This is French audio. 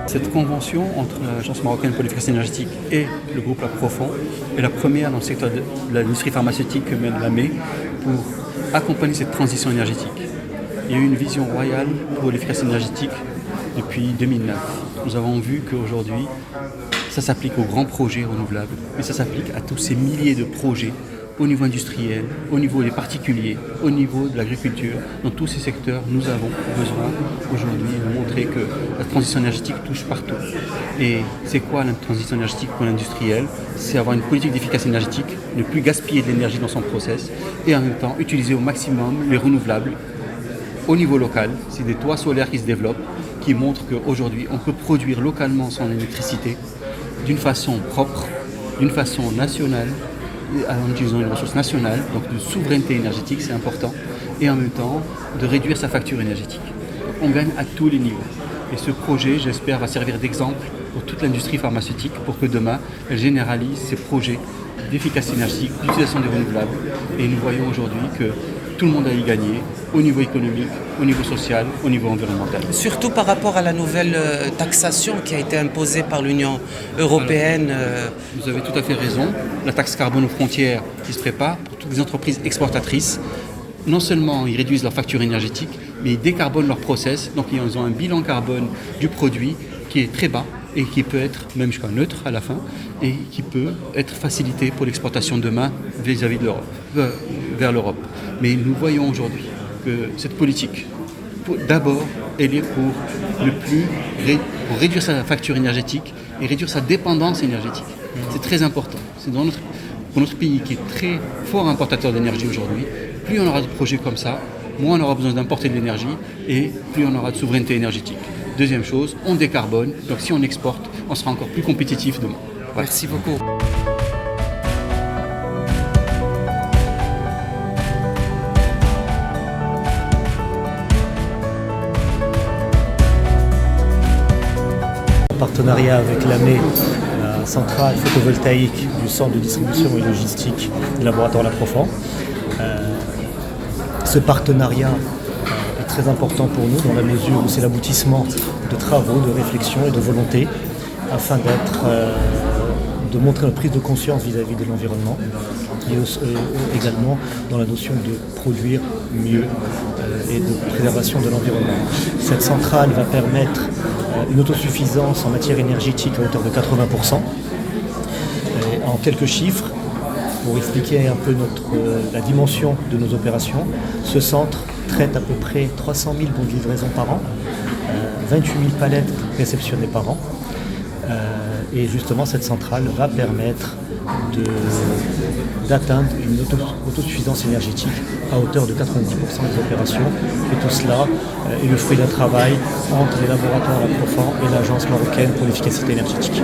Cette convention entre l'Agence marocaine pour l'efficacité énergétique et le groupe Aprofond est la première dans le secteur de l'industrie pharmaceutique que mène l'AME pour accompagner cette transition énergétique. Il y a eu une vision royale pour l'efficacité énergétique depuis 2009. Nous avons vu qu'aujourd'hui, ça s'applique aux grands projets renouvelables, mais ça s'applique à tous ces milliers de projets au niveau industriel, au niveau des particuliers, au niveau de l'agriculture. Dans tous ces secteurs, nous avons besoin aujourd'hui de montrer que la transition énergétique touche partout. Et c'est quoi la transition énergétique pour l'industriel? C'est avoir une politique d'efficacité énergétique, ne plus gaspiller de l'énergie dans son process et en même temps utiliser au maximum les renouvelables au niveau local. C'est des toits solaires qui se développent, qui montrent qu'aujourd'hui, on peut produire localement son électricité d'une façon propre, d'une façon nationale, en utilisant une ressource nationale, donc de souveraineté énergétique, c'est important, et en même temps de réduire sa facture énergétique. Donc on gagne à tous les niveaux. Et ce projet, j'espère, va servir d'exemple pour toute l'industrie pharmaceutique pour que demain, elle généralise ces projets d'efficacité énergétique, d'utilisation des renouvelables. Et nous voyons aujourd'hui que tout le monde a y gagné, au niveau économique, au niveau social, au niveau environnemental. Surtout par rapport à la nouvelle taxation qui a été imposée par l'Union européenne. Vous avez tout à fait raison. La taxe carbone aux frontières qui se prépare pour toutes les entreprises exportatrices. Non seulement ils réduisent leur facture énergétique, mais ils décarbonent leur process. Donc ils ont un bilan carbone du produit qui est très bas et qui peut être même jusqu'à neutre à la fin et qui peut être facilité pour l'exportation demain vis-à-vis de l'Europe, vers l'Europe. Mais nous voyons aujourd'hui que cette politique, d'abord, elle est pour réduire sa facture énergétique et réduire sa dépendance énergétique. C'est très important. C'est pour notre pays qui est très fort importateur d'énergie aujourd'hui, plus on aura de projets comme ça, moins on aura besoin d'importer de l'énergie et plus on aura de souveraineté énergétique. Deuxième chose, on décarbone, donc si on exporte, on sera encore plus compétitif demain. Voilà. Merci beaucoup. En partenariat avec l'AME, la centrale photovoltaïque du centre de distribution et logistique du laboratoire Aprofond. Ce partenariat est très important pour nous dans la mesure où c'est l'aboutissement de travaux, de réflexions et de volonté afin de montrer notre prise de conscience vis-à-vis de l'environnement et également dans la notion de produire mieux et de préservation de l'environnement. Cette centrale va permettre une autosuffisance en matière énergétique à hauteur de 80%. Et en quelques chiffres, pour expliquer un peu la dimension de nos opérations, ce centre traite à peu près 300 000 bons de livraison par an, 28 000 palettes réceptionnées par an. Et justement, cette centrale va permettre d'atteindre une autosuffisance énergétique à hauteur de 90% des opérations. Et tout cela est le fruit d'un travail entre les laboratoires Aprofond et l'Agence marocaine pour l'efficacité énergétique.